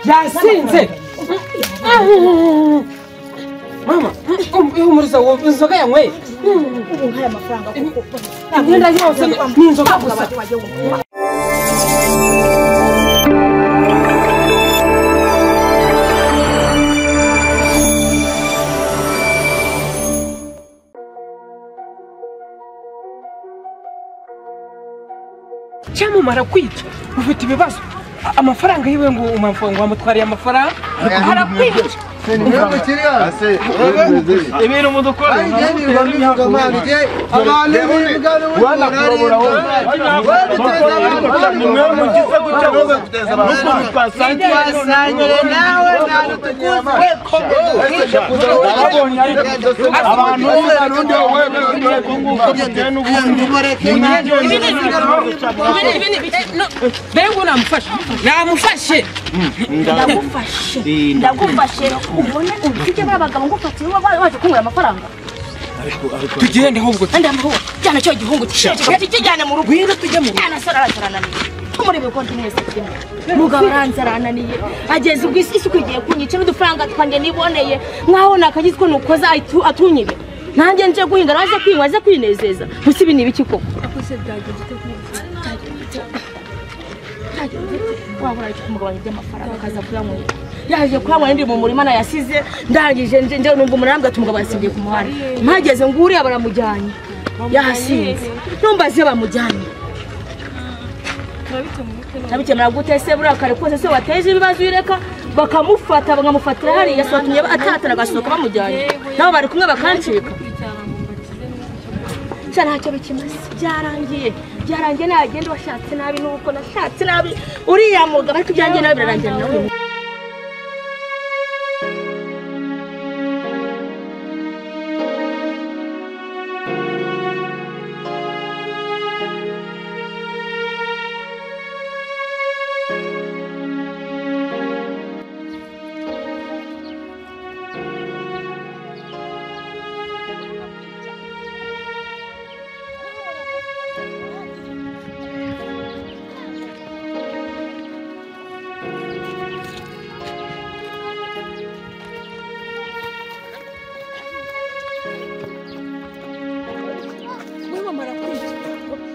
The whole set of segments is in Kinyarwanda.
yasinze mama umuriza wo inzoga yanyweye ubu nkaya amafaranga kuko imyenda yose ni inzoga gusa cyamumara kwica ufite ibibazo amafaranga yiwe ngo umafanga wamutwariye amafaranga harakwica ibintu mudukora ndagufashe ubone ubike babagabo ngo fatire waje kumura amafaranga tugende ahubwo ndamho cyane cyo gihungu kijyane mu rugo wino tujye mu rugo nasararananiye umurebe ko ndimwese kimwe mugabo aranzarananiye ageze ubwisi kwigiye kunyica n'udufaranga twange niboneye nkaho nakagizwe nukoza atunyibe nanjye nje guhinga naje kwinywa aze kwinezeza gusibi nibiki koko akose byageze wabura kumugabanya by'amafaranga akaza kuyamwe yaje kuyamwe ndi mu murima nayasize ndangije nje numva umurambwa tumugabo yasindiye ku muhanda mpageze nguri abaramujyanye yasinze numbaze bamujyanye nabikemera gute se bura kare kose se wateje ibibazo yireka bakamufata bagamufatira hari yasotumye atatana gasoka bamujyanye nabo bari kumwe bakancika cyane cyo bikimaze byarangiye nagende washatse nabi nuko nashatse nabi uriya mugabo ariko byangiye nabi birarangiye nawe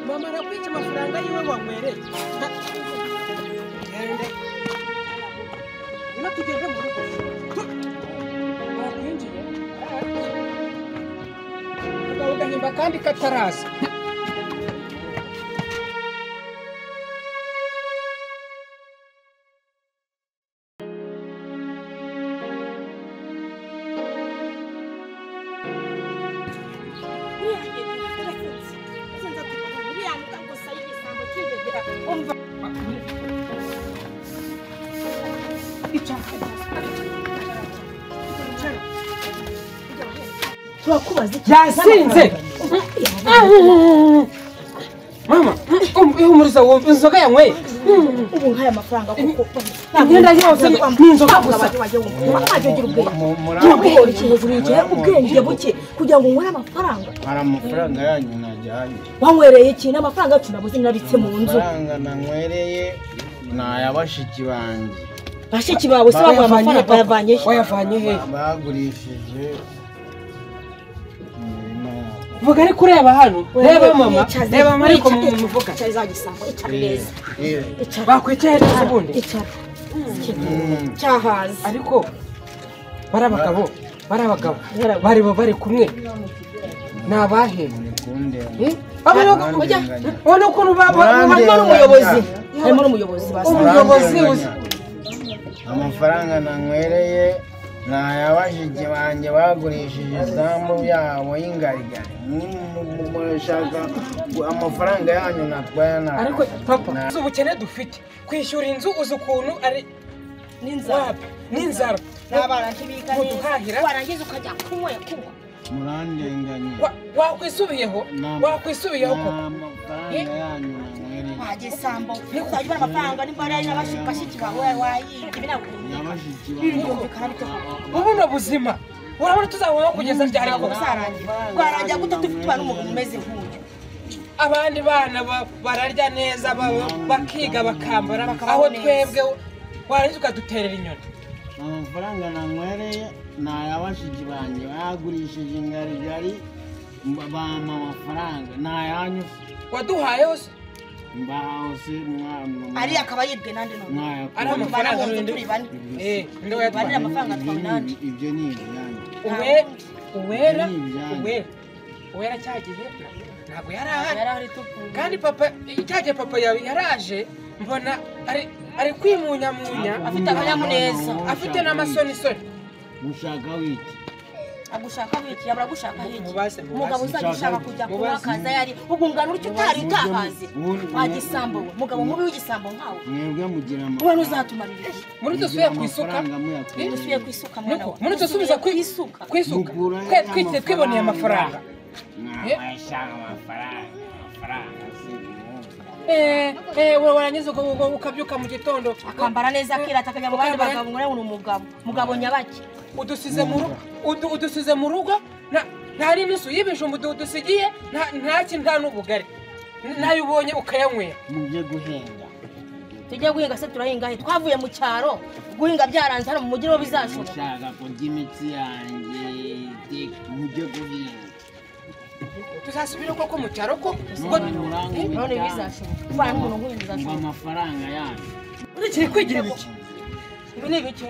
Mama kwica amafaranga yiwe wamwereye. Tugende mu rugo. Wakwinjiye. Ugahimba kandi kataraza. yasinze mama umuriza wo inzoga yanyweye ubu nkaya amafaranga kuko imyenda yose ni inzoga gusa ubwenge buke kugira ngo nkore amafaranga hari amafaranga yanyu najyanye wanywereye iki n'amafaranga tunabuze nabitse mu nzu amafaranga nanywereye nayabashiki banjye bashiki bawe se bavuga amafaranga wayavanye he bagurishije vuga ari kureba hano reba mama reba mama ariko muvuga cyazagisambo icareza bakwicaye neza ubundi cyahaze ariko barabagabo bari kumwe nabahe abona ukuntu harimo n'umuyobozi umuyobozi amafaranga nanywereye nayabashiki banjye bagurishije isambu yabo y'ingarigari mushaka amafaranga yanyu natwaye nabi ariko papa ubukene dufite kwishyura inzu uzi ukuntu ari n'inzara n'abana ntibika neza warangiza ukajya kunywa murandenganye wakwisubiyeho koko amafaranga yanyu nanywereye wagisambo ukajya amafaranga n'imbara y'abashiki bawe wayibye binakuri yabashiki banjye ubuno buzima urabona tuzabona kugeza ryari ntabwo ko bizarangira twarangira gute dufitwa n'umuntu umeze nk'uyu abandi bana bararya neza bakiga bakambara Bakabaho aho neza. twebwe warangiza ukaduterera inyoni amafaranga nanywereye ni ay'abashiki banjye bagurishije ingarigari bampa amafaranga ni ayanyu waduhaye hose mbahawe se ari akaba yibwe nande none ari tubana amafaranga mu nzu turi bane nde barira wayatwaye amafaranga twawe nande ibyo ni ibyanyu uwera Ni ibyanyu. uwera cyagiye ntabwo yari ahari yari ari tukumva kandi papa cyagiye papa yaraje mbona ari kwimunyamunya afite akanyamuneza afite n'amasonisoni mushaka wiki agushaka wiki yabura gushaka hiki Mubaze. umugabo uzagishaka kujya kuba akaza yari ubungana uryo utari utahazi wagisambo we mugabo mubi w'igisambo nkawe mwebwe mugira uwe ntuzatumarira iki muri dusuye ku isuka dusuye ku isuka mwana we muri dusubiza ku isuka isuka twite twiboneye amafaranga mwashaka amafaranga warangiza ukabyuka mu gitondo akambara neza akirata akajya mu bandi bagabo ngo ni umugabo nyabaki udusize mu rugo nta n'inusu y'ibijumba udusigiye nta kintu nta n'ubugari nayo ubonye ukayanywera mujye guhinga tujye guhinga se turahinga he twavuye mu cyaro guhinga byaranze hano mu mujyi niho bizashoboka mushaka kurya imitsi yanjye mujye guhinga tuzasubire koko mu cyaro ko none bizashoboka kuvana n'umuntu nk'uyu ngo bizashoboka amafaranga yanyu urikiri kwigira ibiki ibi ni ibiki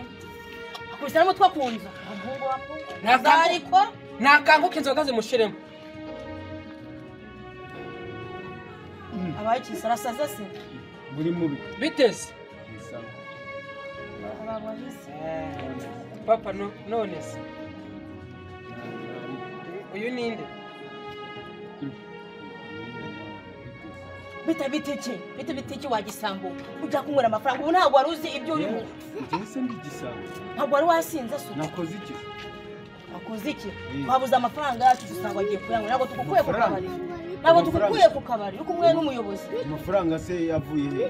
akubise n'umutwe ku nzu umuhungu wapfa nakanguka inzoga zimushiremo abaye ikisi arasaza se muri mubi biteze ababahise papa none se uyu ninde bite iki wagisambo ujya kunywera amafaranga ubu ntabwo wari uzi ibyo urimo mbese ndi igisambo ntabwo wari wasinze se nakoze iki wakoze iki twabuze amafaranga yacu dusanga agiye kuyanywa ntabwo tugukuye ku kabari ntabwo tugukuye ku kabari uri kumwe n'umuyobozi amafaranga se yavuye he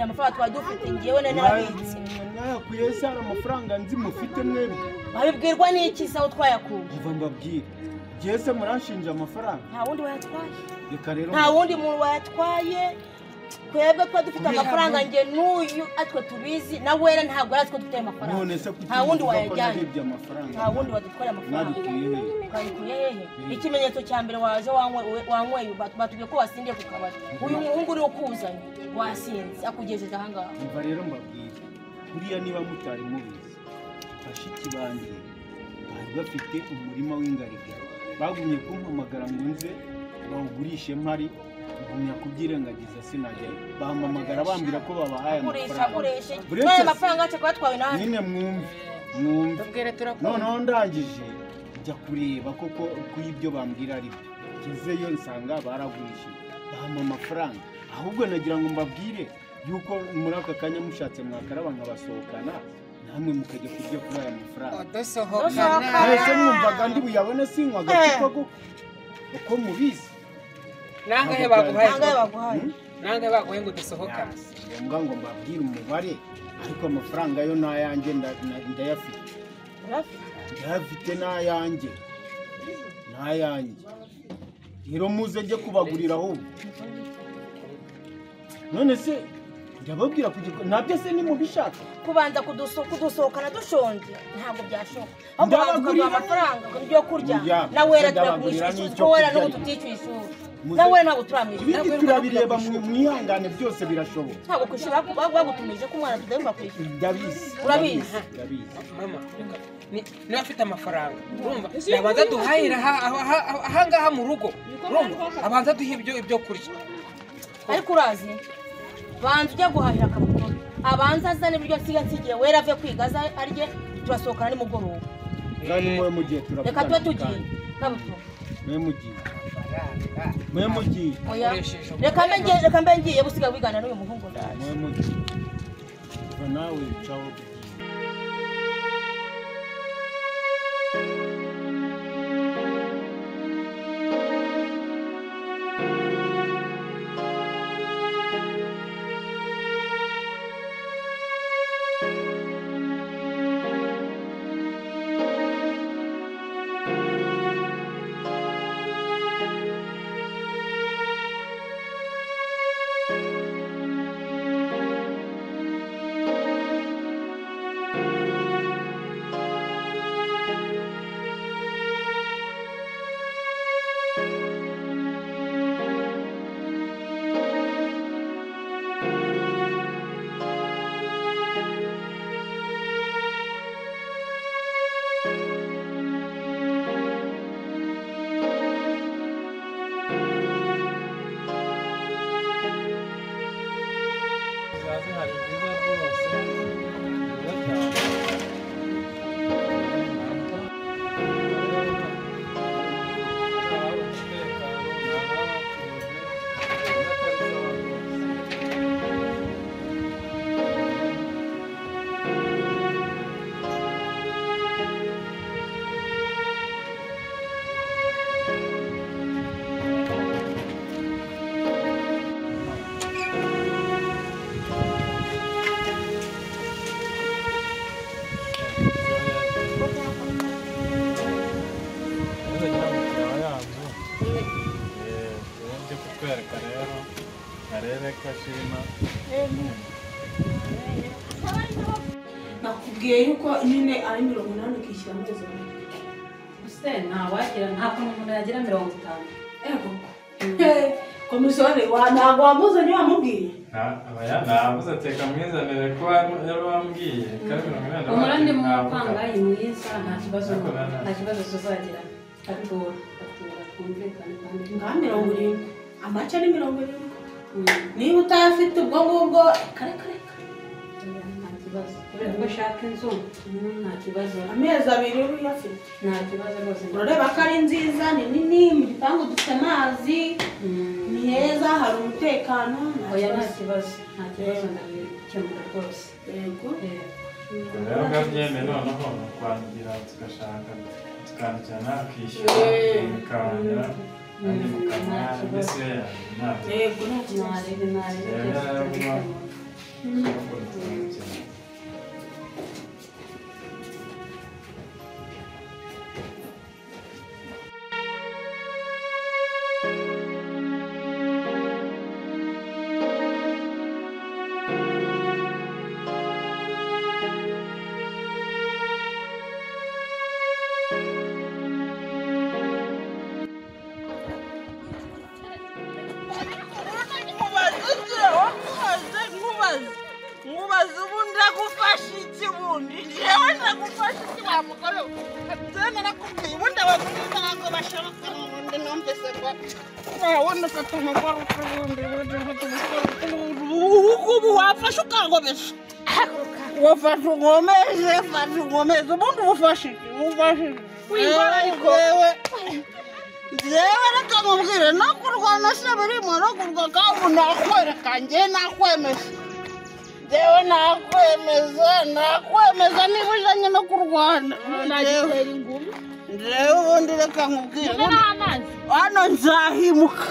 amafaranga twari dufite ngewe nari narabitse nayakuye se hari amafaranga nzi mufite mwebwe babibwirwa n'iki se aho twayakuye kuva mbabwire ngewe se muranshinja amafaranga nta wundi wayatwaye reka rero nta wundi muntu wayatwaye twebwe twa dufite amafaranga nge n'uyu atwe tubizi na wera ntabwo ari atwe dufite amafaranga none se nta wundi wayajyanye amafaranga nta wundi wadutwara amafaranga nabikuye he ukabikuye hehe ikimenyetso cya mbere waje wanyweye batubwiye ko wasindiye ku kabari uyu muhungu uriho kuzanye wasinze akugejeje ahangaha umva rero mbabwire buriya niba mutari mubizi bashiki banjye bari bafite umurima w'ingarigari bagumye kumpamagara ngo nze bawugurishe mpari ngumya kubyirengagiza sinajyayo bampamagara bambwira ko babahaye amafaranga amafaranga yacu twatwawe nawe nyine mwumve noneho ndangije njya kureba koko ko ibyo bambwira ari byo ngezeyo nsanga baragurishije bahampa amafaranga ahubwo nagira ngo mbabwire yuko muri aka kanya mushatse mwakaraba nkabasohokana namwe mukajya kurya kuri aya mafaranga mwese mwumvaga ndi buyabone sinywa agacupa uko mubizi nangahe baguhaye ngo dusohokane ngombwa ngo mbabwire umubare ariko amafaranga yo n'ayanjye ndayafite ndayafite n'ayanjye rero muze njye kubagurira ahubwo none se ndababwira nabyo se nimubishaka kubanza kudusohokana dushonje ntabwo byashoboka ahubwo banza ukaduha amafaranga yo kurya na wera turakumwishyura ishuri kuko wera n'ubu tutishyuye ishuri na wera ntabwo turamwishyura ibindi turabireba mwihangane byose birashoboka ntabwo kwishyura bagutumije ko umwana tudahemba kwishyura ndabizi urabizi mama niba afite amafaranga urumva yabanza duhahira ahangaha mu rugo urumva abanza duhe ibyo kurya ariko urazi banza ujya guhahira akabuto abanza azane ibiryo nsigaye wera ave kwiga aza arye turasohokana nimugoroba kandi mwe mugiye reka tube tugiye kabuto mwe mugiye reka mbe ngiye gusiga wigana n'uyu muhungu ndaje mwe mugiye nawe caho kwereka rero arebe ko ashima nakubwiye yuko nyine ari 80 ukishyira amezi use ntawagira nta kuntu umuntu yagira 50 ego komisiyoni ntabwo wamuzanye wamubwiye nabuze ateka mwizanire ko yari wambwiye umurandi mu mupangayi mwiza nta kibazo tuzagira atura twumvikane kandi nka 70 amace ni 70 niba utayafite ubwo ngubwo kare nta kibazo kubera ko ushaka inzu nta kibazo amezi 2 uri uyafite nta kibazo rwose urareba ko ari nziza ni nini mu gipangu dufite amazi ni heza hari umutekano oya nta kibazo ndabikemura rwose yego rero gabyeme noneho kwandira tugashaka tukandikira nakwishyura bikabanya kandi mukamara mbese yego nta kibazo mubaze ubundi ndagufasha iki bundi jewe ndagufasha iki wa mugore jewe narakubwiye ubundi abaguzi ntabwo bashoboka ubundi numvise ngo wawundi ufata umugore ukubundi ubu wafashe ukangomesha wafashe unkomeje ubundi ubufashe iki wewe jewe reka mubwire no kurwana se birimo no kurwaka ubu nakwereka njye nakwemeza jewe nakwemeza niba ujanye no kurwana jewe ubundi reka nkubwire hano nzahimuka